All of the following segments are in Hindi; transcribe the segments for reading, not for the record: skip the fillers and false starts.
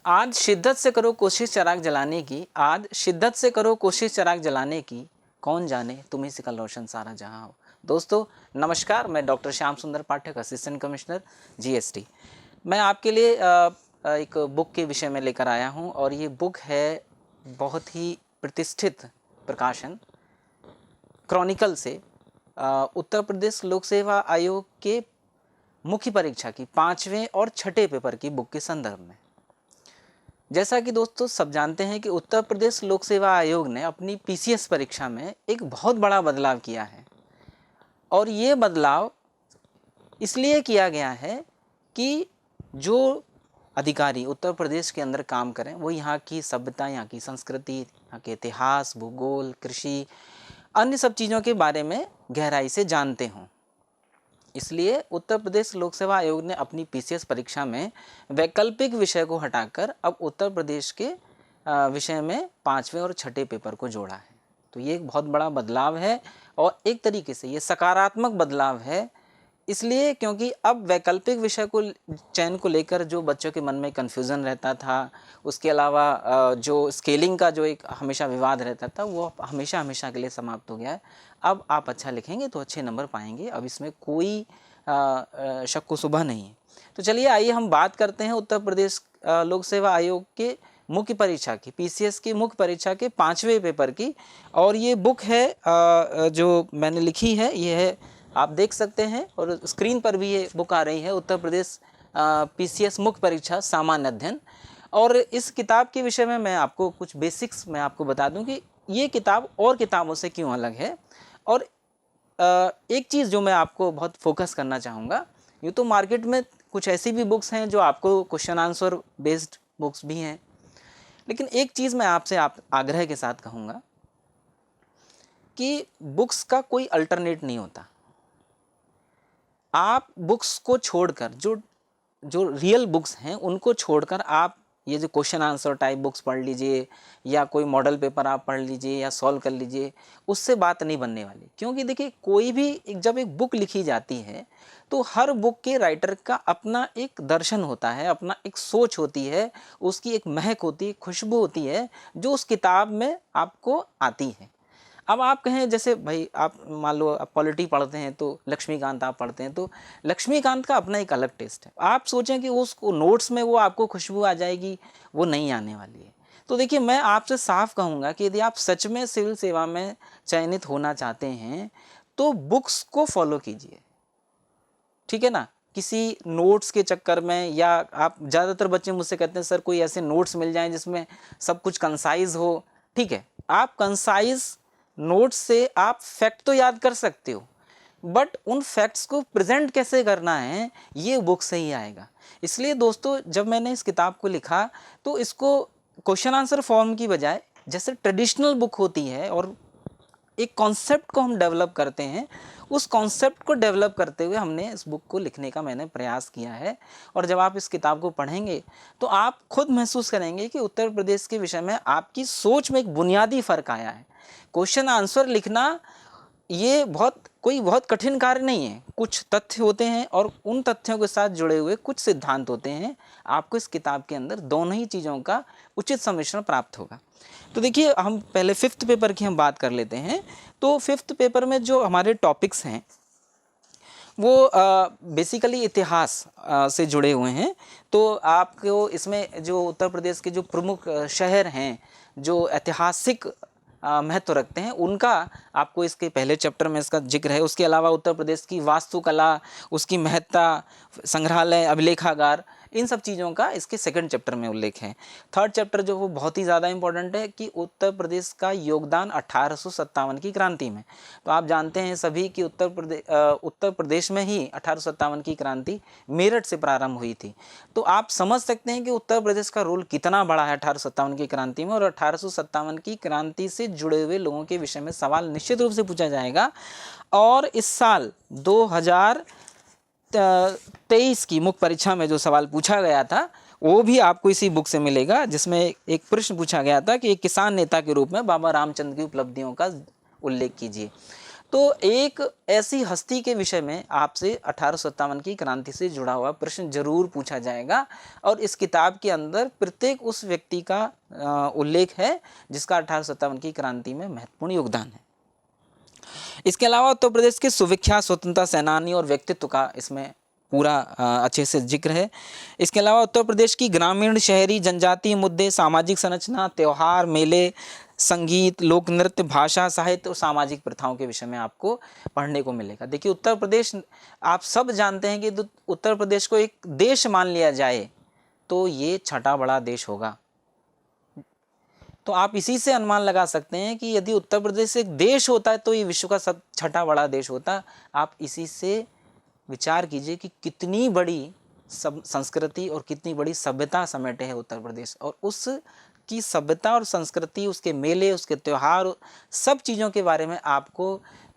आज शिद्दत से करो कोशिश चिराग जलाने की, आज शिद्दत से करो कोशिश चिराग जलाने की, कौन जाने तुम्हें से कल रोशन सारा जहां हो। दोस्तों नमस्कार, मैं डॉक्टर श्याम सुंदर पाठक, असिस्टेंट कमिश्नर जीएसटी। मैं आपके लिए एक बुक के विषय में लेकर आया हूं और ये बुक है बहुत ही प्रतिष्ठित प्रकाशन क्रॉनिकल से उत्तर प्रदेश लोक सेवा आयोग के मुख्य परीक्षा की 5वें और 6ठे पेपर की बुक के संदर्भ में। जैसा कि दोस्तों सब जानते हैं कि उत्तर प्रदेश लोक सेवा आयोग ने अपनी पीसीएस परीक्षा में एक बहुत बड़ा बदलाव किया है और ये बदलाव इसलिए किया गया है कि जो अधिकारी उत्तर प्रदेश के अंदर काम करें वो यहाँ की सभ्यता, यहाँ की संस्कृति, यहाँ के इतिहास, भूगोल, कृषि, अन्य सब चीज़ों के बारे में गहराई से जानते हों। इसलिए उत्तर प्रदेश लोक सेवा आयोग ने अपनी पीसीएस परीक्षा में वैकल्पिक विषय को हटाकर अब उत्तर प्रदेश के विषय में 5वें और 6ठे पेपर को जोड़ा है। तो ये एक बहुत बड़ा बदलाव है और एक तरीके से ये सकारात्मक बदलाव है, इसलिए क्योंकि अब वैकल्पिक विषय को चयन को लेकर जो बच्चों के मन में कन्फ्यूज़न रहता था, उसके अलावा जो स्केलिंग का जो एक हमेशा विवाद रहता था, वो हमेशा के लिए समाप्त हो गया है। अब आप अच्छा लिखेंगे तो अच्छे नंबर पाएंगे, अब इसमें कोई शक व शुबा नहीं है। तो चलिए आइए हम बात करते हैं उत्तर प्रदेश लोक सेवा आयोग के मुख्य परीक्षा की, पीसीएस की मुख्य परीक्षा के 5वें पेपर की। और ये बुक है जो मैंने लिखी है, ये है, आप देख सकते हैं और स्क्रीन पर भी ये बुक आ रही है, उत्तर प्रदेश पीसीएस मुख्य परीक्षा सामान्य अध्ययन। और इस किताब के विषय में मैं आपको कुछ बेसिक्स मैं आपको बता दूं कि ये किताब और किताबों से क्यों अलग है। और एक चीज़ जो मैं आपको बहुत फोकस करना चाहूँगा, यूँ तो मार्केट में कुछ ऐसी भी बुक्स हैं जो आपको क्वेश्चन आंसर बेस्ड बुक्स भी हैं, लेकिन एक चीज़ मैं आपसे आग्रह के साथ कहूँगा कि बुक्स का कोई अल्टरनेट नहीं होता। आप बुक्स को छोड़कर जो रियल बुक्स हैं उनको छोड़कर आप ये जो क्वेश्चन आंसर टाइप बुक्स पढ़ लीजिए या कोई मॉडल पेपर आप पढ़ लीजिए या सॉल्व कर लीजिए, उससे बात नहीं बनने वाली। क्योंकि देखिए कोई भी जब एक बुक लिखी जाती है तो हर बुक के राइटर का अपना एक दर्शन होता है, अपना एक सोच होती है, उसकी एक महक होती है, खुशबू होती है जो उस किताब में आपको आती है। अब आप कहें जैसे भाई आप मान लो आप पॉलिटी पढ़ते हैं तो लक्ष्मीकांत आप पढ़ते हैं तो लक्ष्मीकांत का अपना एक अलग टेस्ट है। आप सोचें कि उसको नोट्स में वो आपको खुशबू आ जाएगी, वो नहीं आने वाली है। तो देखिए मैं आपसे साफ कहूँगा कि यदि आप सच में सिविल सेवा में चयनित होना चाहते हैं तो बुक्स को फॉलो कीजिए, ठीक है ना। किसी नोट्स के चक्कर में, या आप ज़्यादातर बच्चे मुझसे कहते हैं सर कोई ऐसे नोट्स मिल जाएं जिसमें सब कुछ कंसाइज हो, ठीक है, आप कंसाइज नोट्स से आप फैक्ट तो याद कर सकते हो, बट उन फैक्ट्स को प्रेजेंट कैसे करना है ये बुक से ही आएगा। इसलिए दोस्तों जब मैंने इस किताब को लिखा तो इसको क्वेश्चन आंसर फॉर्म की बजाय जैसे ट्रेडिशनल बुक होती है और एक कॉन्सेप्ट को हम डेवलप करते हैं, उस कॉन्सेप्ट को डेवलप करते हुए हमने इस बुक को लिखने का मैंने प्रयास किया है। और जब आप इस किताब को पढ़ेंगे तो आप खुद महसूस करेंगे कि उत्तर प्रदेश के विषय में आपकी सोच में एक बुनियादी फ़र्क आया है। क्वेश्चन आंसर लिखना ये बहुत कठिन कार्य नहीं है। कुछ तथ्य होते हैं और उन तथ्यों के साथ जुड़े हुए कुछ सिद्धांत होते हैं। आपको इस किताब के अंदर दोनों ही चीज़ों का उचित सम्मिश्रण प्राप्त होगा। तो देखिए हम पहले 5th पेपर की हम बात कर लेते हैं। तो 5th पेपर में जो हमारे टॉपिक्स हैं वो बेसिकली इतिहास से जुड़े हुए हैं। तो आपको इसमें जो उत्तर प्रदेश के जो प्रमुख शहर हैं जो ऐतिहासिक महत्व रखते हैं उनका आपको इसके पहले चैप्टर में इसका जिक्र है। उसके अलावा उत्तर प्रदेश की वास्तुकला, उसकी महत्ता, संग्रहालय, अभिलेखागार, इन सब चीज़ों का इसके 2nd चैप्टर में उल्लेख है। 3rd चैप्टर जो वो बहुत ही ज़्यादा इंपॉर्टेंट है कि उत्तर प्रदेश का योगदान 1857 की क्रांति में। तो आप जानते हैं सभी कि उत्तर प्रदेश में ही 1857 की क्रांति मेरठ से प्रारंभ हुई थी। तो आप समझ सकते हैं कि उत्तर प्रदेश का रोल कितना बड़ा है 1857 की क्रांति में। और 1857 की क्रांति से जुड़े हुए लोगों के विषय में सवाल निश्चित रूप से पूछा जाएगा। और इस साल 2023 की मुख्य परीक्षा में जो सवाल पूछा गया था वो भी आपको इसी बुक से मिलेगा, जिसमें एक प्रश्न पूछा गया था कि एक किसान नेता के रूप में बाबा रामचंद्र की उपलब्धियों का उल्लेख कीजिए। तो एक ऐसी हस्ती के विषय में आपसे 1857 की क्रांति से जुड़ा हुआ प्रश्न जरूर पूछा जाएगा और इस किताब के अंदर प्रत्येक उस व्यक्ति का उल्लेख है जिसका 1857 की क्रांति में महत्वपूर्ण योगदान है। इसके अलावा उत्तर प्रदेश के सुविख्यात स्वतंत्रता सेनानी और व्यक्तित्व का इसमें पूरा अच्छे से जिक्र है। इसके अलावा उत्तर प्रदेश की ग्रामीण, शहरी, जनजातीय मुद्दे, सामाजिक संरचना, त्यौहार, मेले, संगीत, लोक नृत्य, भाषा, साहित्य और सामाजिक प्रथाओं के विषय में आपको पढ़ने को मिलेगा। देखिए, उत्तर प्रदेश, आप सब जानते हैं कि उत्तर प्रदेश को एक देश मान लिया जाए तो ये छठा बड़ा देश होगा। तो आप इसी से अनुमान लगा सकते हैं कि यदि उत्तर प्रदेश एक देश होता है तो ये विश्व का छठा बड़ा देश होता। आप इसी से विचार कीजिए कि कितनी बड़ी संस्कृति और कितनी बड़ी सभ्यता समेटे है उत्तर प्रदेश, और उस की सभ्यता और संस्कृति, उसके मेले, उसके त्यौहार, सब चीज़ों के बारे में आपको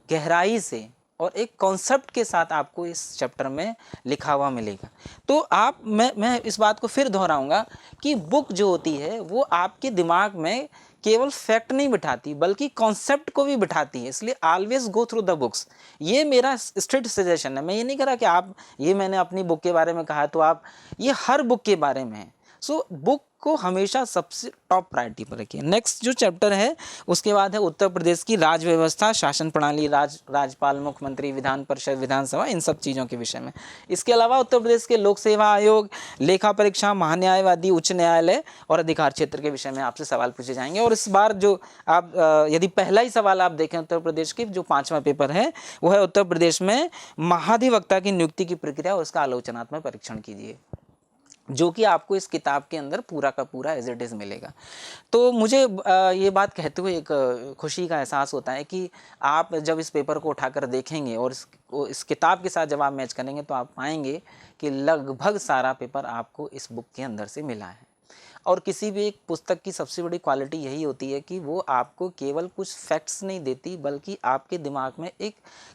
गहराई से और एक कॉन्सेप्ट के साथ आपको इस चैप्टर में लिखा हुआ मिलेगा। तो मैं इस बात को फिर दोहराऊंगा कि बुक जो होती है वो आपके दिमाग में केवल फैक्ट नहीं बिठाती बल्कि कॉन्सेप्ट को भी बिठाती है। इसलिए always go through the books, ये मेरा स्ट्रिक्ट सजेशन है। मैं ये नहीं कह रहा कि आप, ये मैंने अपनी बुक के बारे में कहा तो आप, ये हर बुक के बारे में है। सो बुक को हमेशा सबसे टॉप प्रायोरिटी पर रखिए। नेक्स्ट जो चैप्टर है उसके बाद है उत्तर प्रदेश की राज व्यवस्था, शासन प्रणाली, राज्यपाल, मुख्यमंत्री, विधान परिषद, विधानसभा, इन सब चीज़ों के विषय में। इसके अलावा उत्तर प्रदेश के लोक सेवा आयोग, लेखा परीक्षा, महान्यायवादी, उच्च न्यायालय और अधिकार क्षेत्र के विषय में आपसे सवाल पूछे जाएंगे। और इस बार जो आप यदि पहला ही सवाल आप देखें उत्तर प्रदेश के जो 5वां पेपर है वो है उत्तर प्रदेश में महाधिवक्ता की नियुक्ति की प्रक्रिया और उसका आलोचनात्मक परीक्षण कीजिए, जो कि आपको इस किताब के अंदर पूरा का पूरा एज इट इज़ मिलेगा। तो मुझे ये बात कहते हुए एक खुशी का एहसास होता है कि आप जब इस पेपर को उठाकर देखेंगे और इस किताब के साथ जब आप मैच करेंगे तो आप पाएंगे कि लगभग सारा पेपर आपको इस बुक के अंदर से मिला है। और किसी भी एक पुस्तक की सबसे बड़ी क्वालिटी यही होती है कि वो आपको केवल कुछ फैक्ट्स नहीं देती बल्कि आपके दिमाग में एक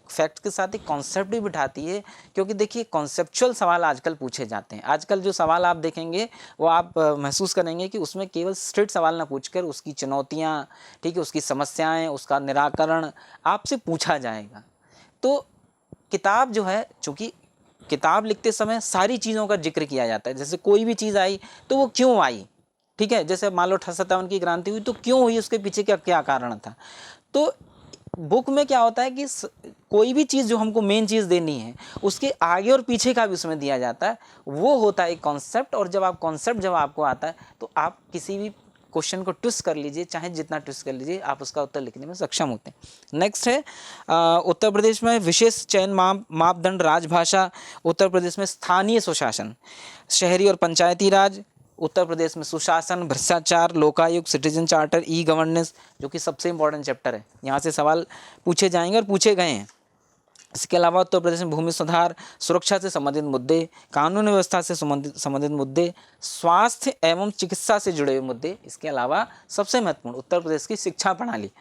फैक्ट के साथ एक कॉन्सेप्ट भी बिठाती है। क्योंकि देखिए, कॉन्सेप्चुअल सवाल आजकल पूछे जाते हैं। आजकल जो सवाल आप देखेंगे वो आप महसूस करेंगे कि उसमें केवल स्ट्रेट सवाल ना पूछकर उसकी चुनौतियाँ, ठीक है, उसकी समस्याएँ, उसका निराकरण आपसे पूछा जाएगा। तो किताब जो है, चूँकि किताब लिखते समय सारी चीज़ों का जिक्र किया जाता है। जैसे कोई भी चीज़ आई तो वो क्यों आई, ठीक है, जैसे मान लो 1857 की क्रांति हुई तो क्यों हुई, उसके पीछे क्या क्या कारण था। तो बुक में क्या होता है कि कोई भी चीज़ जो हमको मेन चीज़ देनी है उसके आगे और पीछे का भी उसमें दिया जाता है, वो होता है एक कॉन्सेप्ट। और जब आपको आता है तो आप किसी भी क्वेश्चन को ट्विस्ट कर लीजिए, चाहे जितना ट्विस्ट कर लीजिए, आप उसका उत्तर लिखने में सक्षम होते हैं। नेक्स्ट है उत्तर प्रदेश में विशेष चयन मापदंड, राजभाषा, उत्तर प्रदेश में स्थानीय सुशासन, शहरी और पंचायती राज, उत्तर प्रदेश में सुशासन, भ्रष्टाचार, Lokayukta, citizen charter, e governance, जो कि सबसे इंपॉर्टेंट चैप्टर है। यहाँ से सवाल पूछे जाएंगे और पूछे गए हैं। इसके अलावा उत्तर प्रदेश में भूमि सुधार, सुरक्षा से संबंधित मुद्दे, कानून व्यवस्था से संबंधित मुद्दे, स्वास्थ्य एवं चिकित्सा से जुड़े हुए मुद्दे। इसके अलावा सबसे महत्वपूर्ण उत्तर प्रदेश की शिक्षा प्रणाली।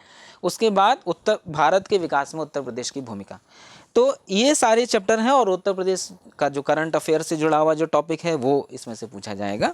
उसके बाद उत्तर भारत के विकास में उत्तर प्रदेश की भूमिका। तो ये सारे चैप्टर हैं और उत्तर प्रदेश का जो करंट अफेयर से जुड़ा हुआ जो टॉपिक है वो इसमें से पूछा जाएगा।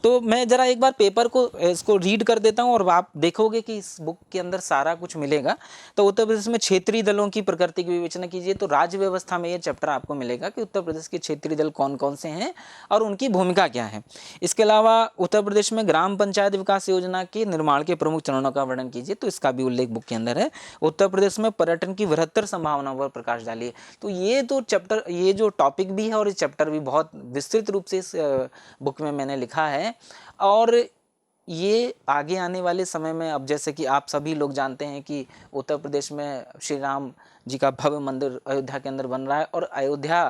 तो मैं ज़रा एक बार पेपर को इसको रीड कर देता हूँ और आप देखोगे कि इस बुक के अंदर सारा कुछ मिलेगा। तो उत्तर प्रदेश में क्षेत्रीय दलों की प्रकृति की विवेचना कीजिए, तो राज्य व्यवस्था में ये चैप्टर आपको मिलेगा कि उत्तर प्रदेश के क्षेत्रीय दल कौन कौन से हैं और उनकी भूमिका क्या है। इसके अलावा उत्तर प्रदेश में ग्राम पंचायत विकास योजना के निर्माण के प्रमुख चरणों का वर्णन कीजिए, तो इसका भी उल्लेख बुक के अंदर है। उत्तर प्रदेश में पर्यटन की बृहत्तर संभावनाओं पर प्रकाश डालिए। तो ये तो चैप्टर, ये जो टॉपिक भी है और ये चैप्टर भी बहुत विस्तृत रूप से इस बुक में मैंने लिखा है। और ये आगे आने वाले समय में, अब जैसे कि आप सभी लोग जानते हैं कि उत्तर प्रदेश में श्री राम जी का भव्य मंदिर अयोध्या के अंदर बन रहा है और अयोध्या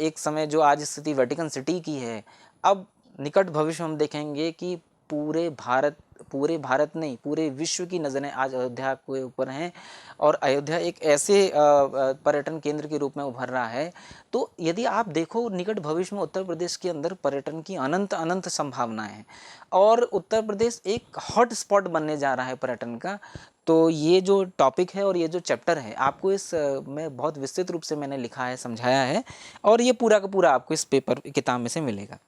एक समय जो आज स्थिति वेटिकन सिटी की है, अब निकट भविष्य में हम देखेंगे कि पूरे भारत नहीं, पूरे विश्व की नज़रें आज अयोध्या के ऊपर हैं और अयोध्या एक ऐसे पर्यटन केंद्र के रूप में उभर रहा है। तो यदि आप देखो निकट भविष्य में उत्तर प्रदेश के अंदर पर्यटन की अनंत संभावनाएं हैं और उत्तर प्रदेश एक हॉट स्पॉट बनने जा रहा है पर्यटन का। तो ये जो टॉपिक है और ये जो चैप्टर है आपको इस में बहुत विस्तृत रूप से मैंने लिखा है, समझाया है और ये पूरा का पूरा आपको इस पेपर किताब में से मिलेगा।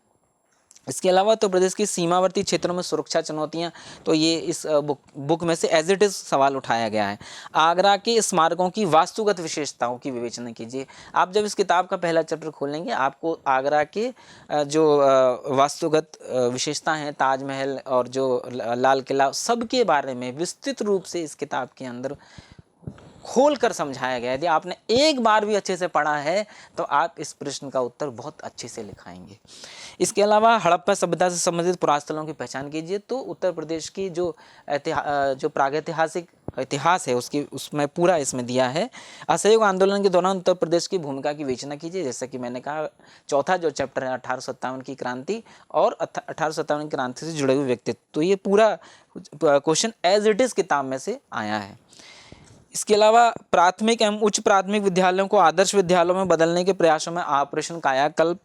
इसके अलावा उत्तर प्रदेश की सीमावर्ती क्षेत्रों में सुरक्षा चुनौतियां, तो ये इस बुक में से एज इट इज़ सवाल उठाया गया है। आगरा के स्मारकों की वास्तुगत विशेषताओं की विवेचना कीजिए। आप जब इस किताब का पहला चैप्टर खोलेंगे आपको आगरा के जो वास्तुगत विशेषता हैं, ताजमहल और जो लाल किला, सबके बारे में विस्तृत रूप से इस किताब के अंदर खोल कर समझाया गया है। यदि आपने एक बार भी अच्छे से पढ़ा है तो आप इस प्रश्न का उत्तर बहुत अच्छे से लिखाएंगे। इसके अलावा हड़प्पा सभ्यता से संबंधित पुरास्थलों की पहचान कीजिए। तो उत्तर प्रदेश की जो प्रागैतिहासिक इतिहास है उसमें पूरा इसमें दिया है। असहयोग आंदोलन के दौरान उत्तर प्रदेश की भूमिका की विवेचना कीजिए। जैसा कि मैंने कहा, चौथा जो चैप्टर है 1857 की क्रांति और 1857 की क्रांति से जुड़े हुए व्यक्तित्व, तो ये पूरा क्वेश्चन एज इट इज़ किताब में से आया है। इसके अलावा प्राथमिक एवं उच्च प्राथमिक विद्यालयों को आदर्श विद्यालयों में बदलने के प्रयासों में ऑपरेशन कायाकल्प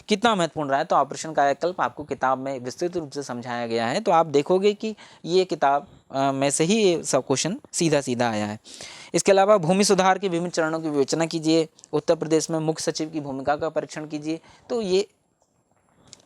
कितना महत्वपूर्ण रहा है, तो ऑपरेशन कायाकल्प आपको किताब में विस्तृत रूप से समझाया गया है। तो आप देखोगे कि ये किताब में से ही ये सब क्वेश्चन सीधा सीधा आया है। इसके अलावा भूमि सुधार के विभिन्न चरणों की विवेचना कीजिए। उत्तर प्रदेश में मुख्य सचिव की भूमिका का परीक्षण कीजिए। तो ये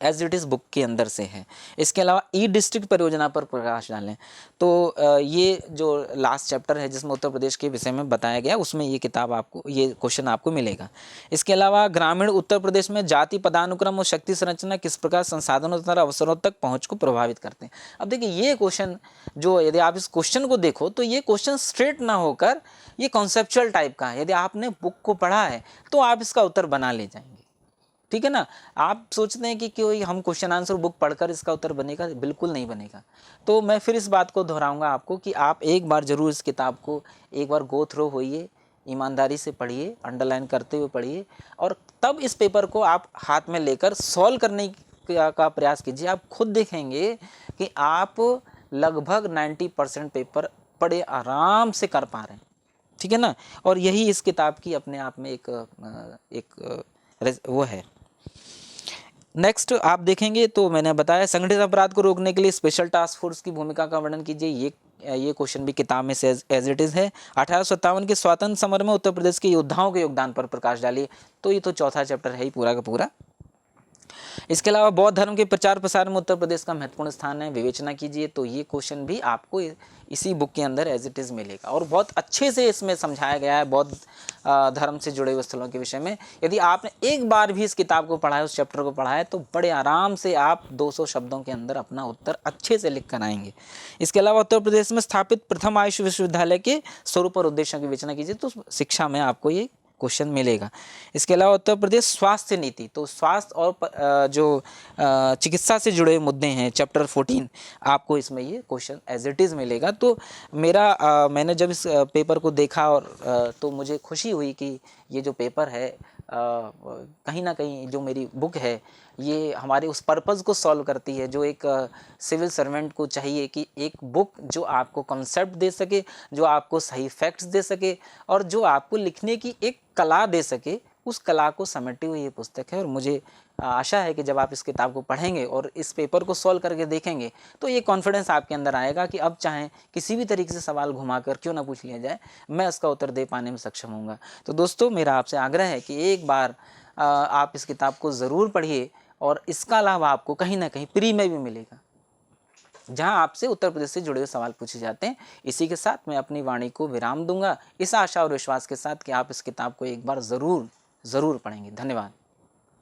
एज इट इज़ बुक के अंदर से है। इसके अलावा ई डिस्ट्रिक्ट परियोजना पर प्रकाश डालें। तो ये जो लास्ट चैप्टर है जिसमें उत्तर प्रदेश के विषय में बताया गया, उसमें ये किताब आपको, ये क्वेश्चन आपको मिलेगा। इसके अलावा ग्रामीण उत्तर प्रदेश में जाति पदानुक्रम और शक्ति संरचना किस प्रकार संसाधनों तथा अवसरों तक पहुँच को प्रभावित करते हैं। अब देखिए, ये क्वेश्चन जो, यदि आप इस क्वेश्चन को देखो तो ये क्वेश्चन स्ट्रेट ना होकर ये कॉन्सेप्चुअल टाइप का है। यदि आपने बुक को पढ़ा है तो आप इसका उत्तर बना ले जाएंगे। ठीक है ना। आप सोचते हैं कि कोई हम क्वेश्चन आंसर बुक पढ़कर इसका उत्तर बनेगा, बिल्कुल नहीं बनेगा। तो मैं फिर इस बात को दोहराऊंगा आपको कि आप एक बार ज़रूर इस किताब को एक बार गो थ्रू होइए, ईमानदारी से पढ़िए, अंडरलाइन करते हुए पढ़िए, और तब इस पेपर को आप हाथ में लेकर सॉल्व करने का प्रयास कीजिए। आप खुद देखेंगे कि आप लगभग 90% पेपर बड़े आराम से कर पा रहे हैं। ठीक है ना। और यही इस किताब की अपने आप में एक वो है। नेक्स्ट आप देखेंगे तो मैंने बताया, संगठित अपराध को रोकने के लिए स्पेशल टास्क फोर्स की भूमिका का वर्णन कीजिए। ये क्वेश्चन भी किताब में से एज इट इज़ है। 1857 के स्वतंत्र समर में उत्तर प्रदेश के योद्धाओं के योगदान पर प्रकाश डालिए। तो ये तो चौथा चैप्टर है ही पूरा का पूरा। इसके अलावा बौद्ध धर्म के प्रचार प्रसार में उत्तर प्रदेश का महत्वपूर्ण स्थान है, विवेचना कीजिए। तो ये क्वेश्चन भी आपको इसी बुक के अंदर एज इट इज़ मिलेगा, और बहुत अच्छे से इसमें समझाया गया है बौद्ध धर्म से जुड़े हुए स्थलों के विषय में। यदि आपने एक बार भी इस किताब को पढ़ा है, उस चैप्टर को पढ़ा है, तो बड़े आराम से आप 200 शब्दों के अंदर अपना उत्तर अच्छे से लिख कर आएंगे। इसके अलावा उत्तर प्रदेश में स्थापित प्रथम आयुष विश्वविद्यालय के स्वरूप और उद्देश्यों की विवेचना कीजिए। तो शिक्षा में आपको ये क्वेश्चन मिलेगा। इसके अलावा उत्तर प्रदेश स्वास्थ्य नीति, तो स्वास्थ्य और जो चिकित्सा से जुड़े मुद्दे हैं, चैप्टर 14, आपको इसमें ये क्वेश्चन एज इट इज़ मिलेगा। तो मैंने जब इस पेपर को देखा और तो मुझे खुशी हुई कि ये जो पेपर है कहीं ना कहीं जो मेरी बुक है ये हमारे उस पर्पज़ को सॉल्व करती है जो एक सिविल सर्वेंट को चाहिए, कि एक बुक जो आपको कॉन्सेप्ट दे सके, जो आपको सही फैक्ट्स दे सके, और जो आपको लिखने की एक कला दे सके, उस कला को समेटे हुए ये पुस्तक है। और मुझे आशा है कि जब आप इस किताब को पढ़ेंगे और इस पेपर को सॉल्व करके देखेंगे तो ये कॉन्फिडेंस आपके अंदर आएगा कि अब चाहे किसी भी तरीके से सवाल घुमाकर क्यों ना पूछ लिया जाए, मैं इसका उत्तर दे पाने में सक्षम होऊंगा। तो दोस्तों, मेरा आपसे आग्रह है कि एक बार आप इस किताब को ज़रूर पढ़िए, और इसका लाभ आपको कहीं ना कहीं फ्री में भी मिलेगा, जहां आपसे उत्तर प्रदेश से जुड़े हुए सवाल पूछे जाते हैं। इसी के साथ मैं अपनी वाणी को विराम दूंगा, इस आशा और विश्वास के साथ कि आप इस किताब को एक बार ज़रूर पढ़ेंगे। धन्यवाद।